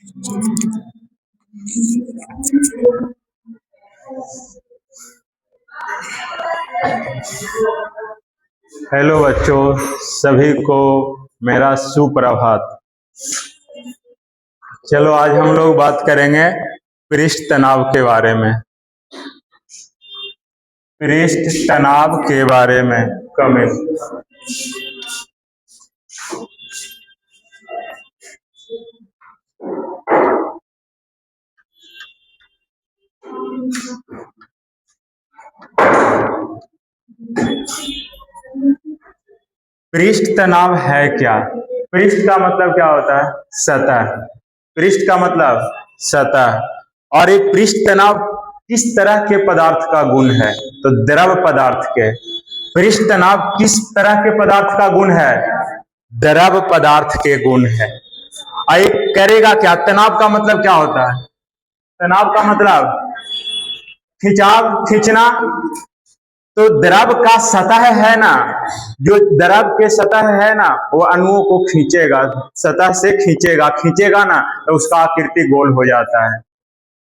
Hello बच्चों, सभी को मेरा सुप्रभात। चलो आज हम लोग बात करेंगे पृष्ठ तनाव के बारे में। पृष्ठ तनाव के बारे में कमेंट। पृष्ठ तनाव है क्या? पृष्ठ का मतलब क्या होता है? सतह। पृष्ठ का मतलब सतह। और ये पृष्ठ तनाव किस तरह के पदार्थ का गुण है? तो द्रव पदार्थ के। पृष्ठ तनाव किस तरह के पदार्थ का गुण है? द्रव पदार्थ के गुण है। आइए करेगा क्या? तनाव का मतलब क्या होता है? तनाव का मतलब खिंचाव, खींचना। तो द्रव का सतह है ना, जो द्रव के सतह है ना, वो अणुओं को खींचेगा, सतह से खींचेगा, खींचेगा ना तो उसका आकृति गोल हो जाता है।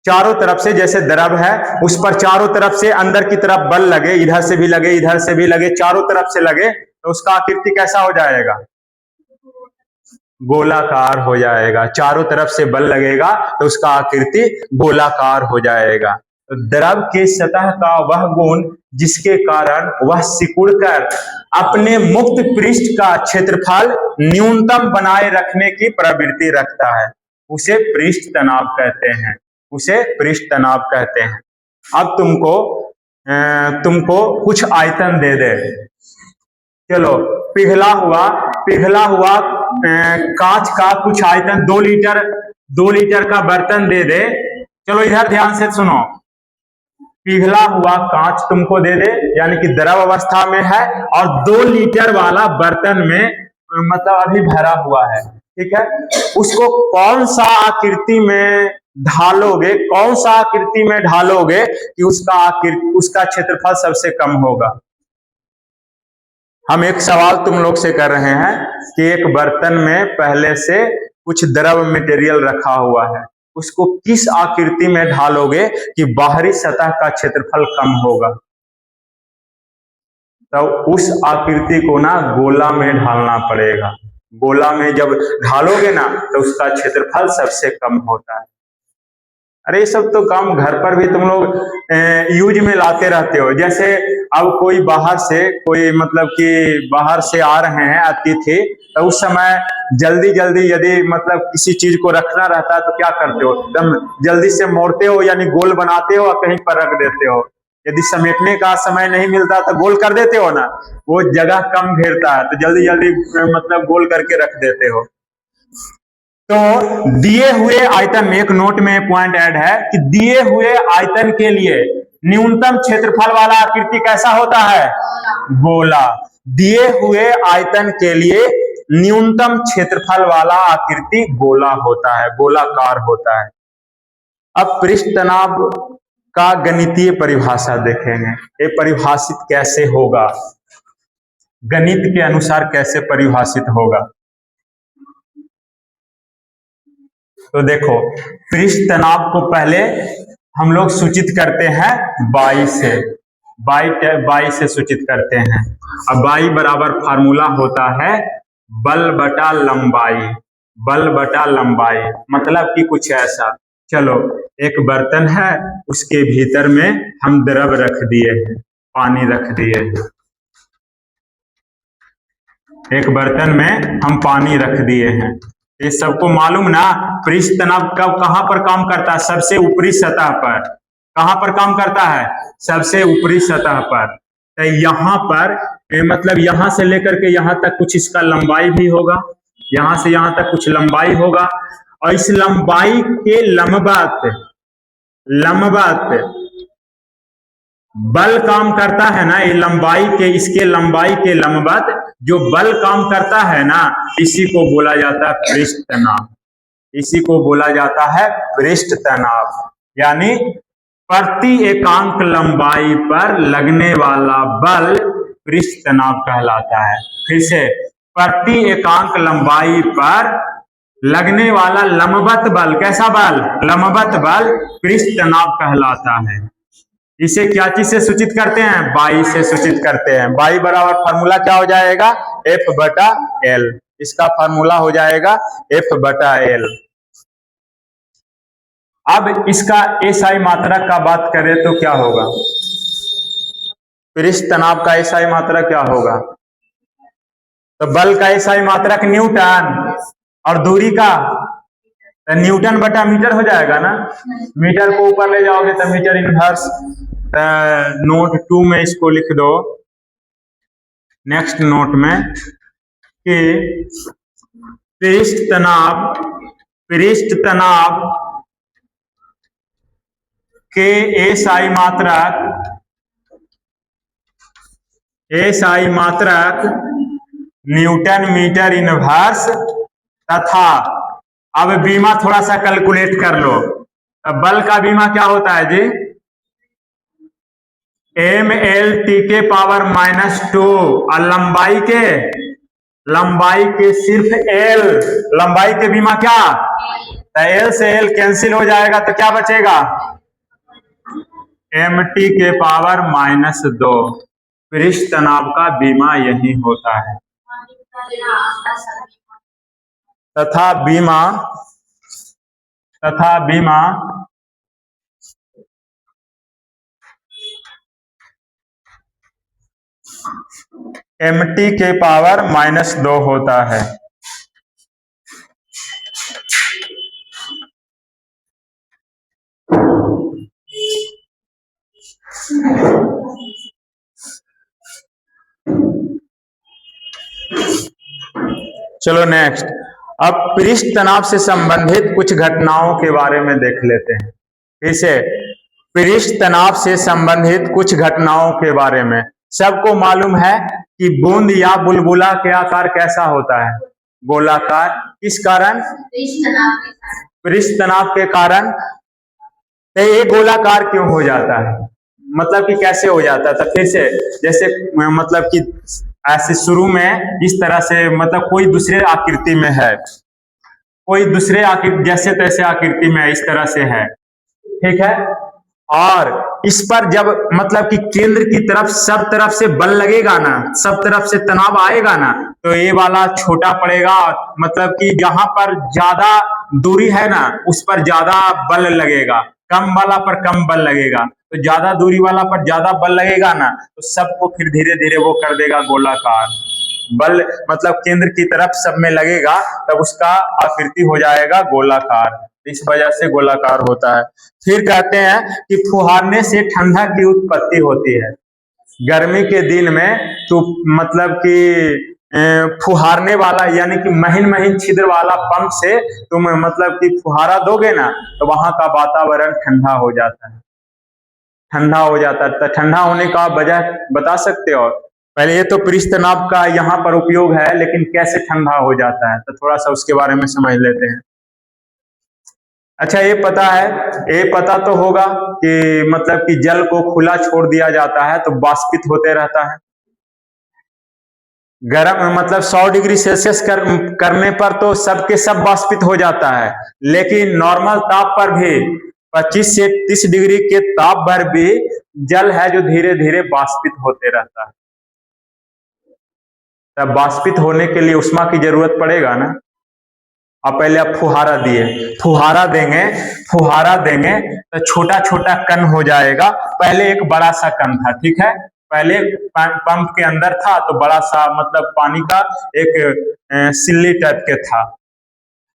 चारों तरफ से जैसे द्रव है उस पर चारों तरफ से अंदर की तरफ बल लगे, इधर से भी लगे, इधर से भी लगे, चारों तरफ से लगे तो उसका आकृति कैसा हो जाएगा? गोलाकार हो जाएगा। चारों तरफ से बल लगेगा तो उसका आकृति गोलाकार हो जाएगा। तो द्रव के सतह का वह गुण जिसके कारण वह सिकुड़कर अपने मुक्त पृष्ठ का क्षेत्रफल न्यूनतम बनाए रखने की प्रवृत्ति रखता है, उसे पृष्ठ तनाव कहते हैं। उसे पृष्ठ तनाव कहते हैं। अब तुमको कुछ आयतन दे दे। चलो पिघला हुआ कांच का कुछ आयतन 2 लीटर का बर्तन दे दे। चलो इधर ध्यान से सुनो। पिघला हुआ कांच तुमको दे दे, यानी कि द्रव अवस्था में है, और 2 लीटर वाला बर्तन में मतलब अभी भरा हुआ है, ठीक है। उसको कौन सा आकृति में ढालोगे, कौन सा आकृति में ढालोगे कि उसका क्षेत्रफल सबसे कम होगा? हम एक सवाल तुम लोग से कर रहे हैं कि एक बर्तन में पहले से कुछ द्रव मटेरियल रखा हुआ है, उसको किस आकृति में ढालोगे कि बाहरी सतह का क्षेत्रफल कम होगा? तो उस आकृति को ना गोला में ढालना पड़ेगा। गोला में जब ढालोगे ना तो उसका क्षेत्रफल सबसे कम होता है। अरे ये सब तो काम घर पर भी तुम लोग यूज में लाते रहते हो। जैसे अब कोई बाहर से आ रहे हैं अतिथि, तो उस समय जल्दी यदि मतलब किसी चीज को रखना रहता है तो क्या करते हो? एकदम जल्दी से मोड़ते हो, यानी गोल बनाते हो और कहीं पर रख देते हो। यदि समेटने का समय नहीं मिलता तो गोल कर देते हो ना, वो जगह कम घेरता है तो जल्दी मतलब गोल करके रख देते हो। तो दिए हुए आयतन में एक नोट में पॉइंट ऐड है कि दिए हुए आयतन के लिए न्यूनतम क्षेत्रफल वाला आकृति कैसा होता है? गोला। दिए हुए आयतन के लिए न्यूनतम क्षेत्रफल वाला आकृति गोला होता है, गोलाकार होता है। अब पृष्ठ तनाव का गणितीय परिभाषा देखेंगे। ये परिभाषित कैसे होगा, गणित के अनुसार कैसे परिभाषित होगा? तो देखो, पृष्ठ तनाव को पहले हम लोग सूचित करते हैं बाई से सूचित करते हैं। अब बाई बराबर फार्मूला होता है बल बटा लंबाई, मतलब कि कुछ ऐसा। चलो एक बर्तन है, उसके भीतर में हम द्रव रख दिए हैं, पानी रख दिए हैं। एक बर्तन में हम पानी रख दिए हैं। ये सबको मालूम ना, पृष्ठ तनाव कब कहां पर काम करता है? सबसे ऊपरी सतह पर। कहां पर काम करता है? सबसे ऊपरी सतह पर। तो यहां पर मतलब यहां से लेकर के यहां तक कुछ इसका लंबाई भी होगा, यहां से यहां तक कुछ लंबाई होगा, और इस लंबाई के लंबवत बल काम करता है ना, ये इसके लंबाई के लंबवत जो बल काम करता है ना, इसी को बोला जाता है पृष्ठ तनाव। इसी को बोला जाता है पृष्ठ तनाव, यानी प्रति एकांक लंबाई पर लगने वाला बल पृष्ठ तनाव कहलाता है। फिर से, प्रति एकांक लंबाई पर लगने वाला लंबवत बल, कैसा बल? लंबवत बल पृष्ठ तनाव कहलाता है। इसे क्या चीज से सूचित करते हैं? बाई से सूचित करते हैं। बाई बराबर फार्मूला क्या हो जाएगा? एफ बटा एल। इसका फार्मूला हो जाएगा एफ बटा एल। अब इसका एसआई मात्रक का बात करें तो क्या होगा? पृष्ठ तनाव का एसआई मात्रक क्या होगा? तो बल का एसआई मात्रक न्यूटन और दूरी का तो न्यूटन बटा मीटर हो जाएगा ना। मीटर को ऊपर ले जाओगे तो मीटर इनवर्स। नोट 2 में इसको लिख दो, नेक्स्ट नोट में, कि पृष्ठ तनाव के एसआई मात्रक न्यूटन मीटर इनवर्स तथा, अब बीमा थोड़ा सा कैलकुलेट कर लो। अब बल का बीमा क्या होता है जी? ml t के पावर -2 और लंबाई के सिर्फ l, लंबाई के बीमा क्या? तो l से l कैंसिल हो जाएगा तो क्या बचेगा? mt के पावर -2। पृष्ठ तनाव का बीमा यही होता है। तथा बीमा mt के पावर -2 होता है। चलो नेक्स्ट, अब पृष्ठ तनाव से संबंधित कुछ घटनाओं के बारे में देख लेते हैं। फिर से पृष्ठ तनाव से संबंधित कुछ घटनाओं के बारे में। सबको मालूम है कि बूंद या बुलबुला के आकार कैसा होता है? गोलाकार। किस कारण? पृष्ठ तनाव के कारण। तो ये गोलाकार क्यों हो जाता है? मतलब कि कैसे हो जाता है? तो फिर से जैसे मतलब कि ऐसे शुरू में इस तरह से, मतलब कोई दूसरे आकृति में है, कोई दूसरे आकृति जैसे तैसे आकृति में इस तरह से है, ठीक है। और इस पर जब मतलब कि केंद्र की तरफ सब तरफ से बल लगेगा ना, सब तरफ से तनाव आएगा ना, तो ये वाला छोटा पड़ेगा। मतलब कि जहां पर ज्यादा दूरी है ना उस पर ज्यादा बल लगेगा, कम वाला पर कम बल लगेगा। तो ज्यादा दूरी वाला पर ज्यादा बल लगेगा ना तो सबको फिर धीरे धीरे वो कर देगा गोलाकार। बल मतलब केंद्र की तरफ सब में लगेगा तब उसका आकृति हो जाएगा गोलाकार। इस वजह से गोलाकार होता है। फिर कहते हैं कि फुहारने से ठंडक की उत्पत्ति होती है। गर्मी के दिन में तो मतलब कि फुहारने वाला यानी कि महीन महीन छिद्र वाला पंप से तुम मतलब कि फुहारा दोगे ना तो वहां का वातावरण ठंडा हो जाता है, ठंडा हो जाता है। तो ठंडा होने का वजह बता सकते हो? पहले ये तो पृष्ठ तनाव का यहाँ पर उपयोग है, लेकिन कैसे ठंडा हो जाता है तो थोड़ा सा उसके बारे में समझ लेते हैं। अच्छा, ये पता तो होगा कि मतलब कि जल को खुला छोड़ दिया जाता है तो वाष्पित होते रहता है। गर्म मतलब 100 डिग्री सेल्सियस करने पर तो सबके सब वाष्पित हो जाता है, लेकिन नॉर्मल ताप पर भी 25 से 30 डिग्री के ताप पर भी जल है जो धीरे धीरे वाष्पित होते रहता है। तब वाष्पित होने के लिए उष्मा की जरूरत पड़ेगा ना। अब पहले आप फुहारा देंगे तो छोटा छोटा कण हो जाएगा। पहले एक बड़ा सा कण था, ठीक है, पहले पंप के अंदर था तो बड़ा सा मतलब पानी का एक सिल्ली टाइप के था,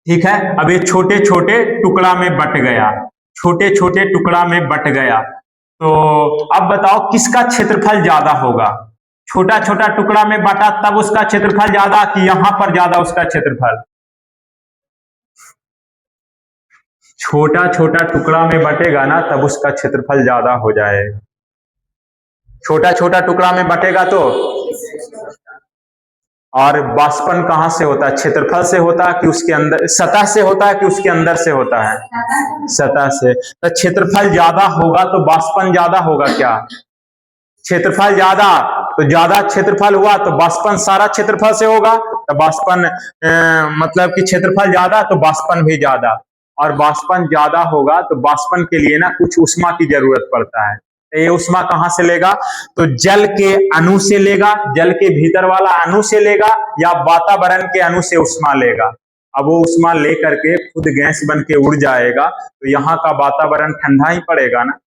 ठीक है। अब ये छोटे छोटे टुकड़ा में बट गया, तो अब बताओ किसका क्षेत्रफल ज्यादा होगा? छोटा छोटा टुकड़ा में बटा तब उसका क्षेत्रफल ज्यादा कि यहां पर ज्यादा उसका क्षेत्रफल? छोटा छोटा टुकड़ा में बटेगा ना तब उसका क्षेत्रफल ज्यादा हो जाएगा। छोटा छोटा टुकड़ा में बटेगा तो। और वाष्पन कहां से होता है? क्षेत्रफल से होता है कि उसके अंदर, सतह से होता है कि उसके अंदर से होता है? सतह से। तो क्षेत्रफल ज्यादा होगा तो वाष्पन ज्यादा होगा क्या? क्षेत्रफल ज्यादा, तो ज्यादा क्षेत्रफल हुआ तो वाष्पन सारा क्षेत्रफल से होगा, तो वाष्पन मतलब कि क्षेत्रफल ज्यादा तो वाष्पन भी ज्यादा, और वाष्पन ज्यादा होगा तो वाष्पन के लिए ना कुछ ऊष्मा की जरूरत पड़ता है। ये ऊष्मा कहां से लेगा? तो जल के अणु से लेगा, जल के भीतर वाला अणु से लेगा, या वातावरण के अणु से ऊष्मा लेगा। अब वो ऊष्मा लेकर के खुद गैस बन के उड़ जाएगा, तो यहाँ का वातावरण ठंडा ही पड़ेगा ना।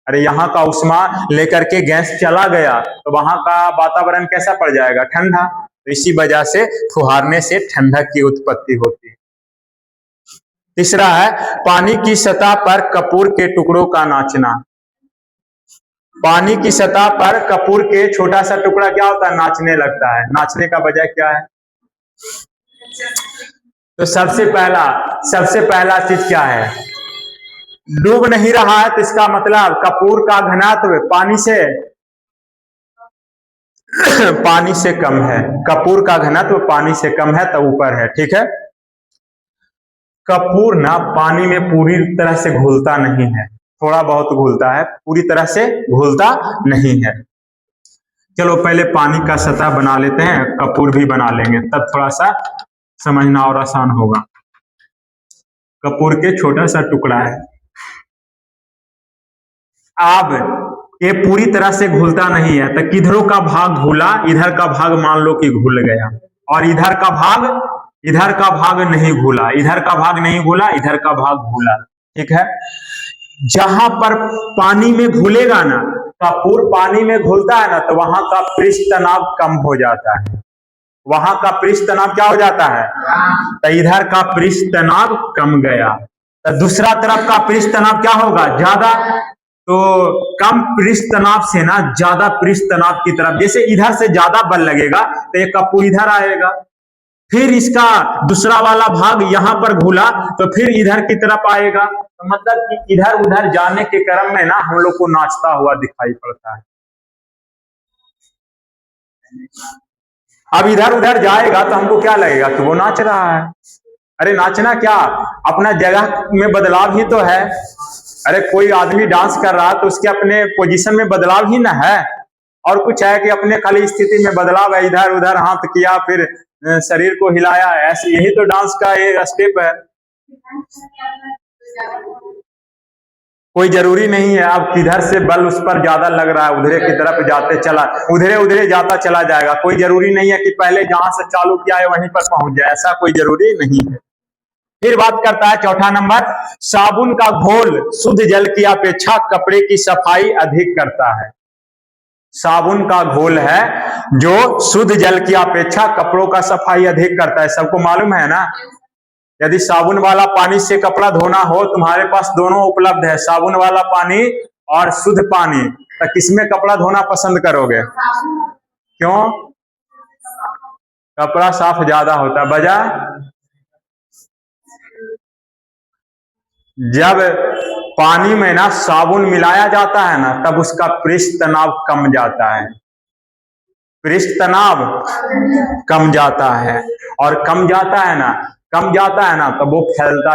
अरे यहाँ का ऊष्मा लेकर के गैस चला गया तो वहां का वातावरण कैसा पड़ जाएगा? ठंडा। तो इसी वजह से फुहारने से ठंडक की उत्पत्ति होती है। तीसरा है पानी की सतह पर कपूर के टुकड़ों का नाचना। पानी की सतह पर कपूर के छोटा सा टुकड़ा क्या होता है? नाचने लगता है। नाचने का वजह क्या है? तो सबसे पहला चीज क्या है? डूब नहीं रहा है, तो इसका मतलब कपूर का घनत्व पानी से कम है। कपूर का घनत्व पानी से कम है तो ऊपर है, ठीक है। कपूर ना पानी में पूरी तरह से घुलता नहीं है, थोड़ा बहुत घुलता है, पूरी तरह से घुलता नहीं है। चलो पहले पानी का सतह बना लेते हैं, कपूर भी बना लेंगे, तब थोड़ा सा समझना और आसान होगा। कपूर के छोटा सा टुकड़ा है, अब ये पूरी तरह से घुलता नहीं है, तो किधरों का भाग घुला, इधर का भाग मान लो कि घुल गया, और इधर का भाग नहीं घुला, इधर का भाग नहीं घुला, इधर का भाग घुला, ठीक है। जहां पर पानी में घुलेगा ना, कपूर पानी में घुलता है ना, तो वहां का पृष्ठ तनाव कम हो जाता है। वहां का पृष्ठ तनाव क्या हो जाता है? तो इधर का पृष्ठ तनाव कम गया, तो दूसरा तरफ का पृष्ठ तनाव क्या होगा? ज्यादा। तो कम पृष्ठ तनाव से ना ज्यादा पृष्ठ तनाव की तरफ, जैसे इधर से ज्यादा बल लगेगा तो एक कपूर इधर आएगा, फिर इसका दूसरा वाला भाग यहां पर घुला तो फिर इधर की तरफ आएगा। तो मतलब कि इधर उधर जाने के क्रम में ना हम लोग को नाचता हुआ दिखाई पड़ता है। अब इधर उधर जाएगा तो हमको क्या लगेगा कि वो नाच रहा है। अरे नाचना क्या, अपना जगह में बदलाव ही तो है। अरे कोई आदमी डांस कर रहा है तो उसके अपने पोजीशन में बदलाव ही ना है, और कुछ है कि अपने खाली स्थिति में बदलाव है, इधर उधर हाथ किया, फिर शरीर को हिलाया, ऐसे यही तो डांस का एक स्टेप है। कोई जरूरी नहीं है अब किधर से बल उस पर ज्यादा लग रहा है उधरे की तरफ जाते चला, उधरे जाता चला जाएगा। कोई जरूरी नहीं है कि पहले जहां से चालू किया है वहीं पर पहुंच जाए, ऐसा कोई जरूरी नहीं है। फिर बात करता है चौथा नंबर, साबुन का घोल शुद्ध जल की अपेक्षा कपड़े की सफाई अधिक करता है। साबुन का घोल है जो शुद्ध जल की अपेक्षा कपड़ों का सफाई अधिक करता है, सबको मालूम है ना। यदि साबुन वाला पानी से कपड़ा धोना हो, तुम्हारे पास दोनों उपलब्ध है, साबुन वाला पानी और शुद्ध पानी, तो किसमें कपड़ा धोना पसंद करोगे? क्यों? कपड़ा साफ ज्यादा होता है। वजह? जब पानी में ना साबुन मिलाया जाता है ना, तब उसका पृष्ठ तनाव कम जाता है, पृष्ठ तनाव कम जाता है, और कम जाता है ना तो वो फैलता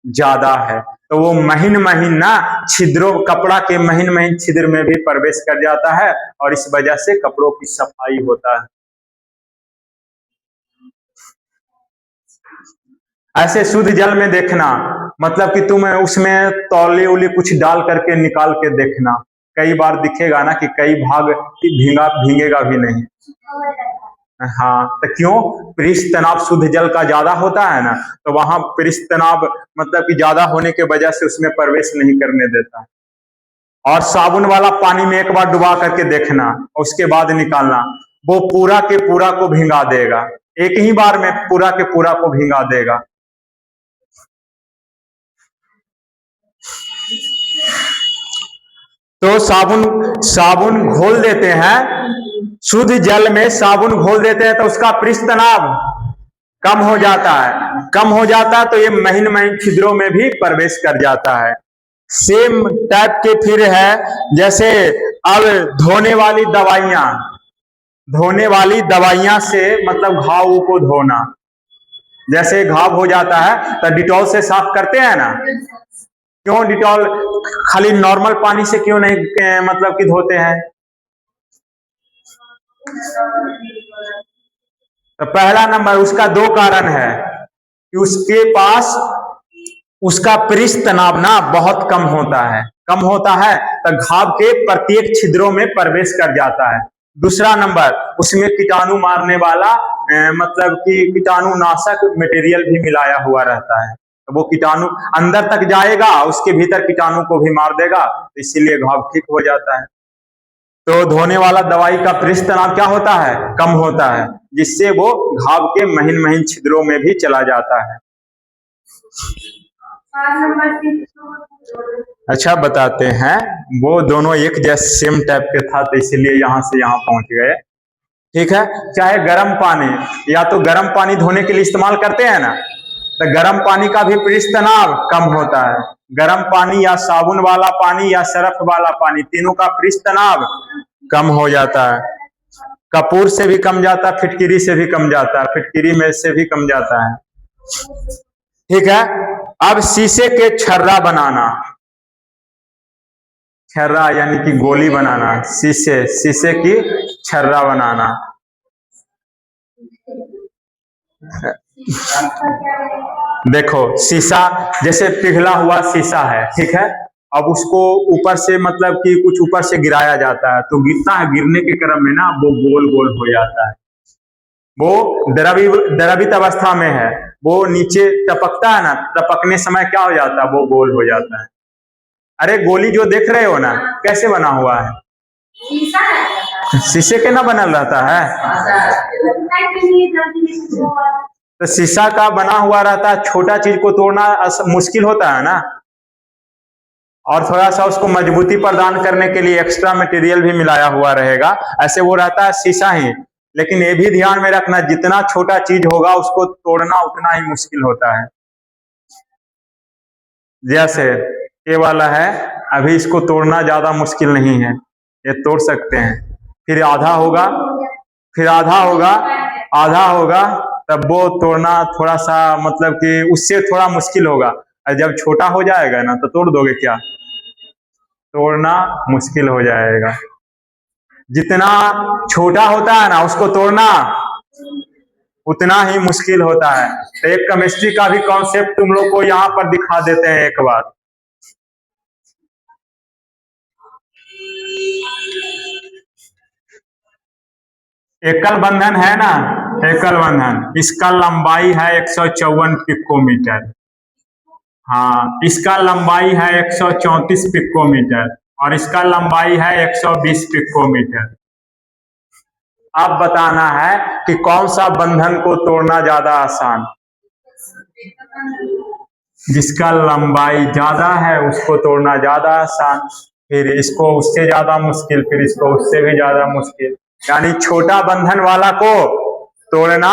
ज्यादा है, तो वो महीन ना छिद्रों, कपड़ा के महीन छिद्र में भी प्रवेश कर जाता है, और इस वजह से कपड़ों की सफाई होता है। ऐसे शुद्ध जल में देखना, मतलब कि तुम उसमें तौली उली कुछ डाल करके निकाल के देखना, कई बार दिखेगा ना कि कई भाग भीगेगा भी नहीं। हाँ, तो क्यों? पृष्ठ तनाव शुद्ध जल का ज्यादा होता है ना, तो वहां पृष्ठ तनाव मतलब कि ज्यादा होने के वजह से उसमें प्रवेश नहीं करने देता। और साबुन वाला पानी में एक बार डुबा करके देखना, उसके बाद निकालना, वो पूरा के पूरा को भिंगा देगा, एक ही बार में पूरा के पूरा को भिंगा देगा। तो साबुन घोल देते हैं, शुद्ध जल में साबुन घोल देते हैं तो उसका पृष्ठ तनाव कम हो जाता है, तो ये महीन छिद्रों में भी प्रवेश कर जाता है। सेम टाइप के फिर है, जैसे अब धोने वाली दवाइयां से मतलब घाव को धोना, जैसे घाव हो जाता है तो डिटॉल से साफ करते हैं ना, क्यों डिटॉल खाली नॉर्मल पानी से क्यों नहीं मतलब कि धोते हैं? तो पहला नंबर उसका दो कारण है कि उसके पास उसका पृष्ठ तनाव ना बहुत कम होता है, तो घाव के प्रत्येक छिद्रों में प्रवेश कर जाता है। दूसरा नंबर उसमें कीटाणु मारने वाला मतलब कि कीटाणुनाशक मटेरियल भी मिलाया हुआ रहता है, तो वो कीटाणु अंदर तक जाएगा, उसके भीतर कीटाणु को भी मार देगा, इसीलिए घाव ठीक हो जाता है। तो धोने वाला दवाई का पृष्ठ तनाव क्या होता है? कम होता है, जिससे वो घाव के महीन महीन छिद्रों में भी चला जाता है। अच्छा बताते हैं, वो दोनों एक जैसे सेम टाइप के था, तो इसलिए यहां से यहां पहुंच गए। ठीक है, चाहे गर्म पानी या तो गर्म पानी धोने के लिए इस्तेमाल करते हैं ना, तो गर्म पानी का भी पृष्ठ तनाव कम होता है। गर्म पानी या साबुन वाला पानी या सरफ वाला पानी, तीनों का पृष्ठ तनाव कम हो जाता है। कपूर से भी कम जाता है, फिटकिरी से भी कम जाता है, फिटकिरी में से भी कम जाता है। ठीक है, अब शीशे के छर्रा बनाना, छर्रा यानी कि गोली बनाना, शीशे की छर्रा बनाना। देखो शीशा जैसे पिघला हुआ शीशा है, ठीक है, अब उसको ऊपर से मतलब कि कुछ ऊपर से गिराया जाता है, तो गिरता है, गिरने के क्रम में ना वो गोल गोल हो जाता है। वो द्रवित अवस्था में है, वो नीचे टपकता है ना, टपकने समय क्या हो जाता है? वो गोल हो जाता है। अरे गोली जो देख रहे हो ना, कैसे बना हुआ है? शीशे के ना बनल रहता है, तो शीशा का बना हुआ रहता है, छोटा चीज को तोड़ना मुश्किल होता है ना, और थोड़ा सा उसको मजबूती प्रदान करने के लिए एक्स्ट्रा मटेरियल भी मिलाया हुआ रहेगा, ऐसे वो रहता है शीशा ही। लेकिन ये भी ध्यान में रखना, जितना छोटा चीज होगा उसको तोड़ना उतना ही मुश्किल होता है। जैसे ये वाला है, अभी इसको तोड़ना ज्यादा मुश्किल नहीं है, ये तोड़ सकते हैं। फिर आधा होगा, फिर आधा होगा, आधा होगा, तब वो तोड़ना थोड़ा सा मतलब कि उससे थोड़ा मुश्किल होगा। और जब छोटा हो जाएगा ना तो तोड़ दोगे क्या? तोड़ना मुश्किल हो जाएगा। जितना छोटा होता है ना उसको तोड़ना उतना ही मुश्किल होता है। तो एक केमिस्ट्री का भी कॉन्सेप्ट तुम लोग को यहाँ पर दिखा देते हैं एक बार। एकल बंधन है ना, एकल बंधन, इसका लंबाई है 154 पिकोमीटर। हाँ, इसका लंबाई है 134 पिकोमीटर और इसका लंबाई है 120 पिकोमीटर। अब बताना है कि कौन सा बंधन को तोड़ना ज्यादा आसान? जिसका लंबाई ज्यादा है उसको तोड़ना ज्यादा आसान, फिर इसको उससे ज्यादा मुश्किल, फिर इसको उससे भी ज्यादा मुश्किल। यानी छोटा बंधन वाला को तोड़ना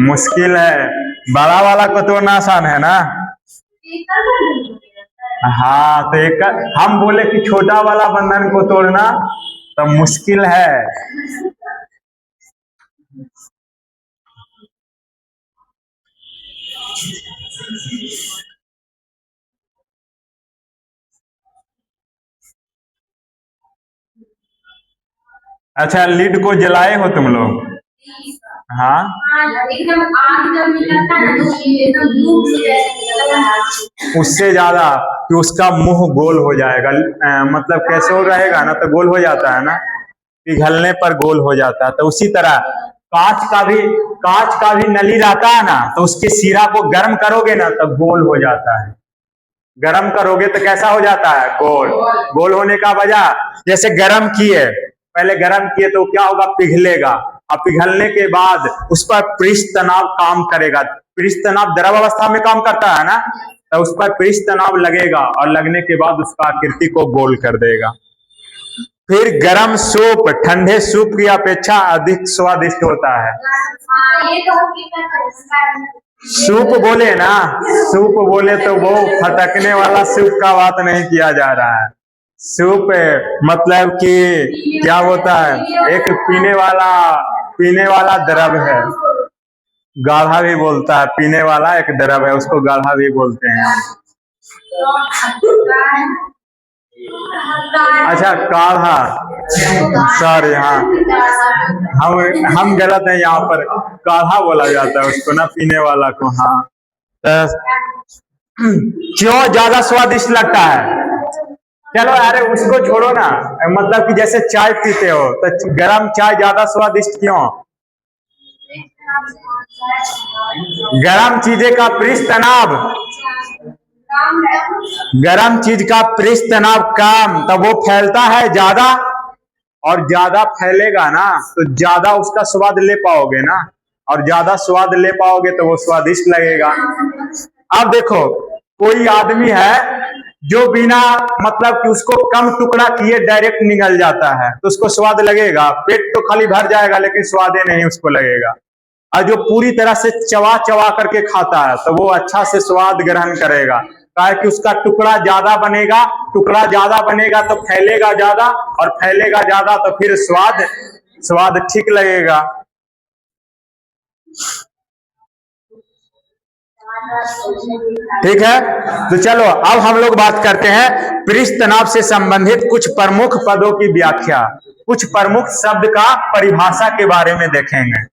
मुश्किल है, बड़ा वाला को तोड़ना आसान है ना। हाँ, तो एक हम बोले कि छोटा वाला बंधन को तोड़ना तो मुश्किल है। अच्छा, लीड को जलाए हो तुम लोग? हाँ, एकदम आग जब निकलता है ना तो एकदम धूप से जैसे उससे ज्यादा कि उसका मुंह गोल हो जाएगा, मतलब कैसे हो रहेगा ना, तो गोल हो जाता है ना, पिघलने पर गोल हो जाता है। तो उसी तरह कांच का भी नली रहता है ना, तो उसके सिरा को गर्म करोगे ना तो गोल हो जाता है। गर्म करोगे तो कैसा हो जाता है? गोल। गोल होने का वजह, जैसे गर्म किए, पहले गर्म किए तो क्या होगा? पिघलेगा, और पिघलने के बाद उस पर पृष्ठ तनाव काम करेगा। पृष्ठ तनाव द्रव अवस्था में काम करता है ना, तो उस पर पृष्ठ तनाव लगेगा और लगने के बाद उसका आकृति को गोल कर देगा। फिर गर्म सूप ठंडे सूप की अपेक्षा अधिक स्वादिष्ट होता है। सूप बोले ना, सूप बोले तो वो फटकने वाला सूप का बात नहीं किया जा रहा है। सूप मतलब कि क्या होता है, एक पीने वाला द्रव है, गाढ़ा भी बोलता है, पीने वाला एक द्रव है, उसको गाढ़ा भी बोलते हैं। अच्छा काढ़ा, सॉरी, हाँ हम गलत हैं, यहाँ पर काढ़ा बोला जाता है उसको ना, पीने वाला को। हाँ क्यों ज्यादा स्वादिष्ट लगता है? चलो अरे उसको छोड़ो ना, मतलब कि जैसे चाय पीते हो तो गरम चाय ज्यादा स्वादिष्ट क्यों? गरम चीजें का पृष्ठ तनाव, गरम चीज का पृष्ठ तनाव कम, तब वो फैलता है ज्यादा, और ज्यादा फैलेगा ना तो ज्यादा उसका स्वाद ले पाओगे ना, और ज्यादा स्वाद ले पाओगे तो वो स्वादिष्ट लगेगा। अब देखो कोई आदमी है जो बिना मतलब कि उसको कम टुकड़ा किए डायरेक्ट निगल जाता है, तो उसको स्वाद लगेगा? पेट तो खाली भर जाएगा लेकिन स्वादे नहीं उसको लगेगा। और जो पूरी तरह से चबा चबा करके खाता है तो वो अच्छा से स्वाद ग्रहण करेगा, कि उसका टुकड़ा ज्यादा बनेगा, टुकड़ा ज्यादा बनेगा तो फैलेगा ज्यादा, और फैलेगा ज्यादा तो फिर स्वाद ठीक लगेगा। ठीक है, तो चलो अब हम लोग बात करते हैं पृष्ठ तनाव से संबंधित कुछ प्रमुख पदों की व्याख्या, कुछ प्रमुख शब्द का परिभाषा के बारे में देखेंगे।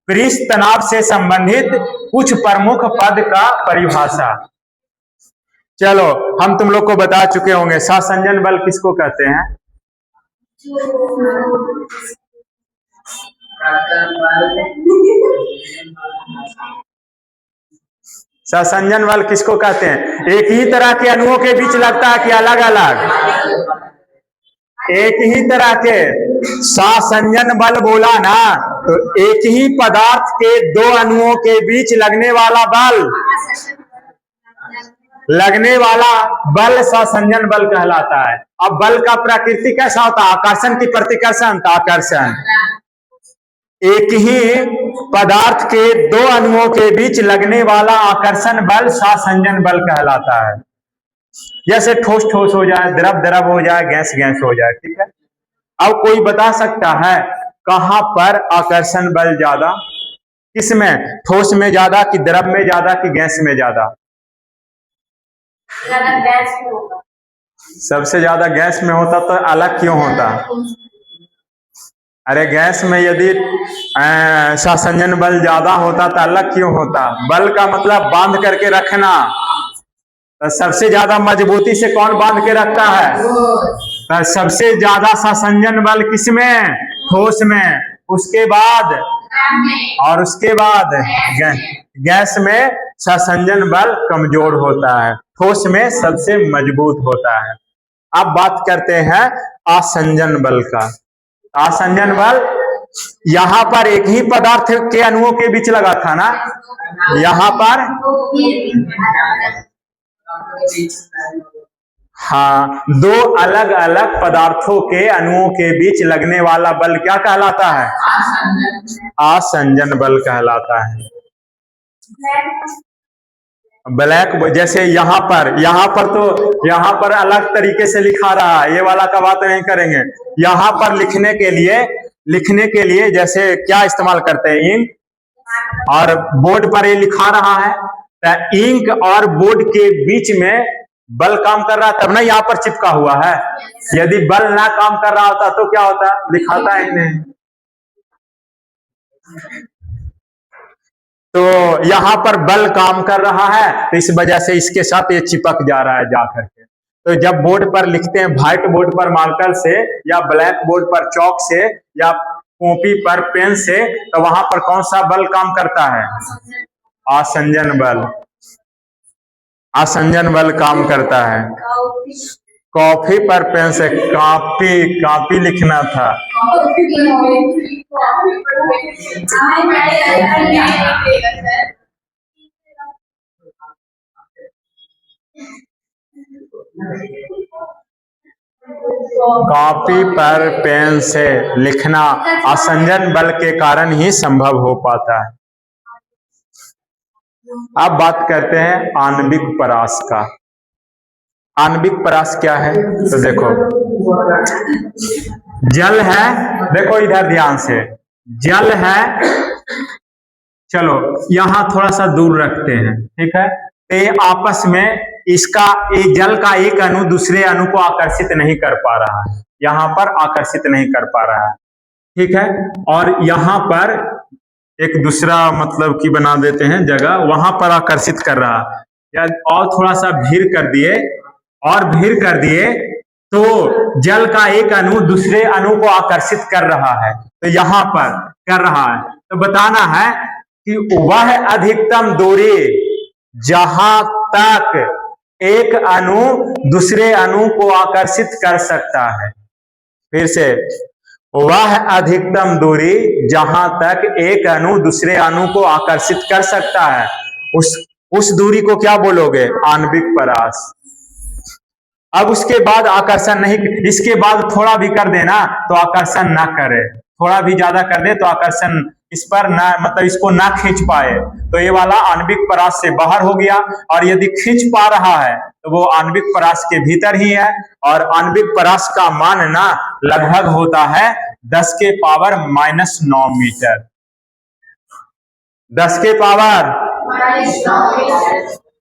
पृष्ठ तनाव से संबंधित कुछ प्रमुख पद का परिभाषा। चलो हम तुम लोग को बता चुके होंगे, सहसंजन बल किसको कहते हैं? सहसंजन बल किसको कहते हैं? एक ही तरह के अणुओं के बीच लगता है कि अलग अलग? एक ही तरह के। सहसंजन बल बोला ना, तो एक ही पदार्थ के दो अणुओं के बीच लगने वाला बल सहसंजन बल कहलाता है। अब बल का प्रकृति कैसा होता है? आकर्षण की प्रतिकर्षण, आकर्षण। एक ही पदार्थ के दो अणुओं के बीच लगने वाला आकर्षण बल सहसंजन बल कहलाता है। जैसे ठोस ठोस हो जाए, द्रव द्रव हो जाए, गैस गैस हो जाए। ठीक है, अब कोई बता सकता है कहां पर आकर्षण बल ज्यादा? किसमें? ठोस में ज्यादा कि द्रव में ज्यादा कि गैस में ज्यादा? सबसे ज्यादा गैस में होता, तो अलग क्यों होता? अरे गैस में यदि सहसंजन बल ज्यादा होता तो अलग क्यों होता? बल का मतलब बांध करके रखना, तो सबसे ज्यादा मजबूती से कौन बांध के रखता है? तो सबसे ज्यादा सहसंजन बल किसमें? ठोस में। उसके बाद और उसके बाद गैस में सहसंजन बल कमजोर होता है, ठोस में सबसे मजबूत होता है। अब बात करते हैं आसंजन बल का। आसंजन बल यहां पर एक ही पदार्थ के अणुओं के बीच लगा था ना, यहां पर हाँ, दो अलग अलग पदार्थों के अणुओं के बीच लगने वाला बल क्या कहलाता है? आसंजन बल कहलाता है। ब्लैक, जैसे यहाँ पर अलग तरीके से लिखा रहा है, ये वाला का बात नहीं करेंगे। यहाँ पर लिखने के लिए जैसे क्या इस्तेमाल करते हैं? इंक। और बोर्ड पर ये लिखा रहा है, तो इंक और बोर्ड के बीच में बल काम कर रहा है, तब ना यहाँ पर चिपका हुआ है। यदि बल ना काम कर रहा होता तो क्या होता? लिखाता ही नहीं। तो यहाँ पर बल काम कर रहा है, तो इस वजह से इसके साथ ये चिपक जा रहा है जा करके। तो जब बोर्ड पर लिखते हैं, व्हाइट बोर्ड पर मार्कर से, या ब्लैक बोर्ड पर चौक से, या कॉपी पर पेन से, तो वहां पर कौन सा बल काम करता है? आसंजन बल। आसंजन बल काम करता है। कॉपी पर पेन से, कॉपी लिखना था। कॉपी पर पेन से लिखना आसंजन बल के कारण ही संभव हो पाता है। अब बात करते हैं आणविक परास का। आणविक परास क्या है? तो देखो, जल है, देखो इधर ध्यान से, जल है, चलो यहां थोड़ा सा दूर रखते हैं, ठीक है? ये आपस में इसका जल का एक अणु दूसरे अणु को आकर्षित नहीं कर पा रहा है, यहाँ पर आकर्षित नहीं कर पा रहा है, ठीक है। और यहाँ पर एक दूसरा मतलब कि बना देते हैं जगह, वहां पर आकर्षित कर रहा है, या और थोड़ा सा भीड़ कर दिए, और भीड़ कर दिए तो जल का एक अणु दूसरे अणु को आकर्षित कर रहा है, तो यहाँ पर कर रहा है, तो बताना है कि वह अधिकतम दूरी जहां तक एक अणु दूसरे अणु को आकर्षित कर सकता है। फिर से, वह अधिकतम दूरी जहां तक एक अणु दूसरे अणु को आकर्षित कर सकता है, उस दूरी को क्या बोलोगे? आणविक परास। अब उसके बाद आकर्षण नहीं, इसके बाद थोड़ा भी कर देना तो आकर्षण ना करे, थोड़ा भी ज्यादा कर दे तो आकर्षण इस पर ना, मतलब इसको ना खींच पाए, तो ये वाला आणविक परास से बाहर हो गया। और यदि खींच पा रहा है तो वो आणविक परास के भीतर ही है, और आणविक परास का मान ना लगभग होता है 10 के पावर -9 मीटर। 10 के पावर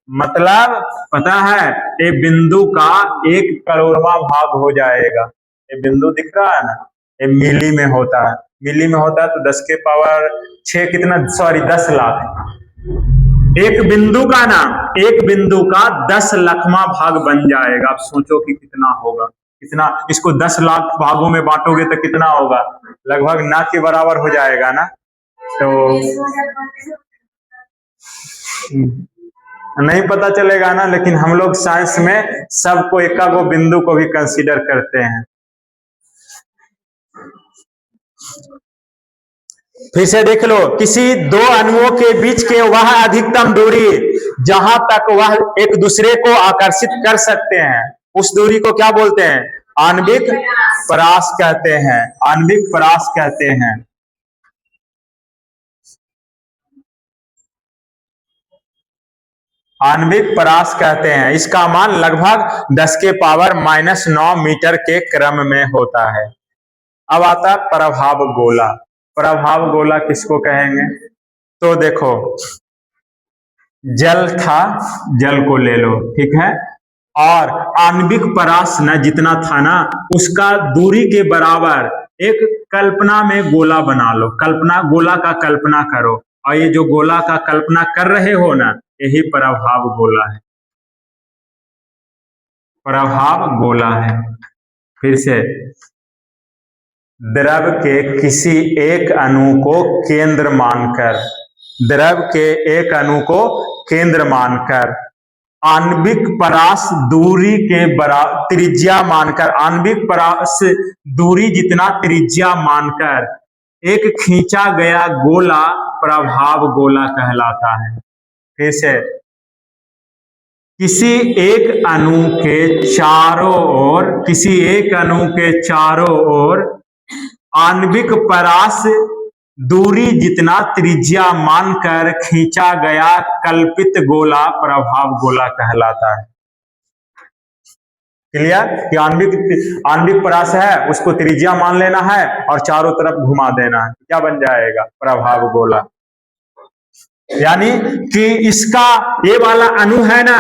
मतलब पता है, ये बिंदु का 1 करोड़वां भाग हो जाएगा। ये बिंदु दिख रहा है ना, ये मिली में होता है, मिली में होता है तो 10 के पावर 6 कितना, सॉरी 10 लाख। एक बिंदु का ना, एक बिंदु का 10 लाखवां भाग बन जाएगा। आप सोचो कि कितना होगा, कितना, इसको 10 लाख भागों में बांटोगे तो कितना होगा, लगभग ना के बराबर हो जाएगा ना। तो नहीं पता चलेगा ना, लेकिन हम लोग साइंस में सबको एका गो बिंदु को भी कंसीडर करते हैं। फिर से देख लो, किसी दो अणुओं के बीच के वह अधिकतम दूरी जहां तक वह एक दूसरे को आकर्षित कर सकते हैं, उस दूरी को क्या बोलते हैं? आणविक परास कहते हैं, आणविक परास कहते हैं। आणविक परास कहते हैं। इसका मान लगभग 10 के पावर -9 मीटर के क्रम में होता है। अब आता प्रभाव गोला। प्रभाव गोला किसको कहेंगे? तो देखो, जल था, जल को ले लो, ठीक है, और आणविक परास न जितना था ना, उसका दूरी के बराबर एक कल्पना में गोला बना लो, कल्पना, गोला का कल्पना करो, और ये जो गोला का कल्पना कर रहे हो ना, यही प्रभाव गोला है, प्रभाव गोला है। फिर से, द्रव के किसी एक अणु को केंद्र मानकर, द्रव के एक अणु को केंद्र मानकर आणविक परास दूरी के बराबर त्रिज्या मानकर, आणविक परास दूरी जितना त्रिज्या मानकर एक खींचा गया गोला प्रभाव गोला कहलाता है। फिर से, किसी एक अणु के चारों ओर, किसी एक अणु के चारों ओर आणविक परास दूरी जितना त्रिज्या मानकर खींचा गया कल्पित गोला प्रभाव गोला कहलाता है। क्लियर? कि आणविक परास है, उसको त्रिज्या मान लेना है और चारों तरफ घुमा देना है, क्या बन जाएगा? प्रभाव गोला। यानी कि इसका ये वाला अणु है ना,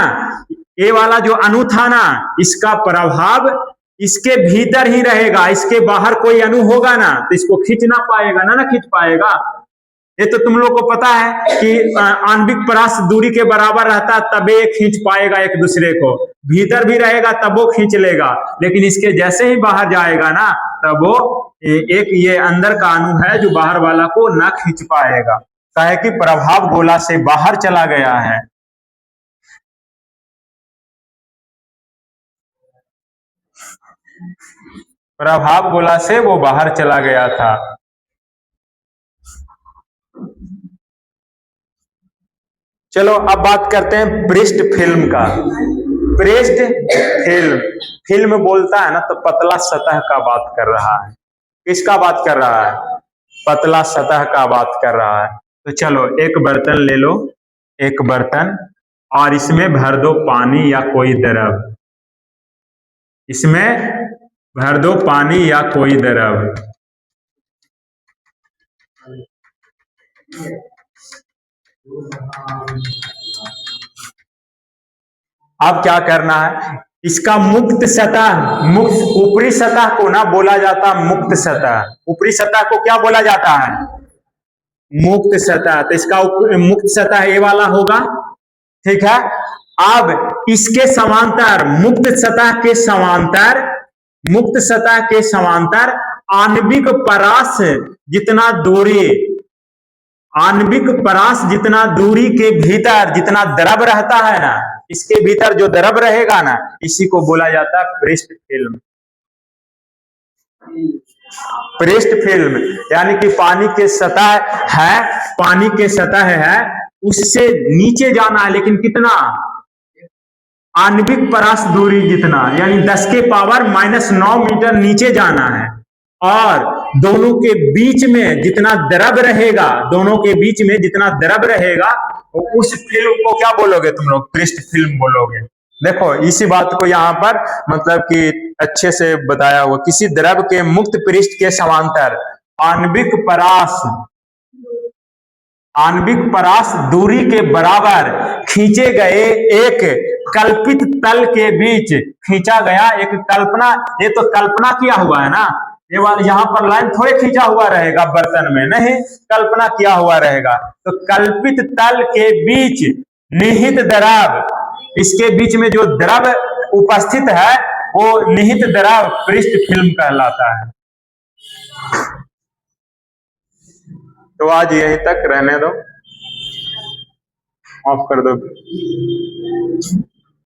ये वाला जो अणु था ना, इसका प्रभाव इसके भीतर ही रहेगा, इसके बाहर कोई अणु होगा ना तो इसको खींच ना पाएगा ना, खींच पाएगा। ये तो तुम लोग को पता है कि आणविक परास दूरी के बराबर रहता तब ये खींच पाएगा एक दूसरे को, भीतर भी रहेगा तब वो खींच लेगा, लेकिन इसके जैसे ही बाहर जाएगा ना तब वो एक ये अंदर का अणु है जो बाहर वाला को ना खींच पाएगा, कहे कि प्रभाव गोला से बाहर चला गया है। प्रभाव गोला से वो बाहर चला गया था। चलो अब बात करते हैं पृष्ठ फिल्म का। पृष्ठ फिल्म, फिल्म बोलता है ना तो पतला सतह का बात कर रहा है। किसका बात कर रहा है? पतला सतह का बात कर रहा है। तो चलो एक बर्तन ले लो, एक बर्तन, और इसमें भर दो पानी या कोई द्रव, इसमें भर दो पानी या कोई द्रव, अब क्या करना है, इसका मुक्त सतह, मुक्त ऊपरी सतह को ना बोला जाता मुक्त सतह, ऊपरी सतह को क्या बोला जाता है, मुक्त सतह। तो इसका मुक्त सतह ये वाला होगा, ठीक है। अब इसके समांतर, मुक्त सतह के समांतर, मुक्त सतह के समांतर आणविक परास जितना दूरी, आणविक परास जितना दूरी के भीतर जितना द्रव रहता है ना, इसके भीतर जो द्रव रहेगा ना, इसी को बोला जाता है पृष्ठ फिल्म। पृष्ठ फिल्म यानी कि पानी के सतह है, पानी के सतह है, उससे नीचे जाना है, लेकिन कितना, आणविक परास दूरी जितना, यानी 10 के पावर -9 मीटर नीचे जाना है। और दोनों के बीच में जितना द्रव रहेगा, दोनों के बीच में जितना द्रव रहेगा, उस फिल्म को क्या बोलोगे तुम लोग, पृष्ठ फिल्म बोलोगे। देखो इसी बात को यहाँ पर मतलब कि अच्छे से बताया हुआ, किसी द्रव के मुक्त पृष्ठ के समांतर आणविक परास, आणविक परास दूरी के बराबर खींचे गए एक कल्पित तल के बीच, खींचा गया एक कल्पना, ये तो कल्पना किया हुआ है ना, ये वाला यहाँ पर लाइन थोड़े खींचा हुआ रहेगा बर्तन में, नहीं, कल्पना किया हुआ रहेगा। तो कल्पित तल के बीच निहित द्रव, इसके बीच में जो द्रव उपस्थित है वो निहित द्रव पृष्ठ फिल्म कहलाता है। तो आज यहीं तक रहने दो, ऑफ कर दो।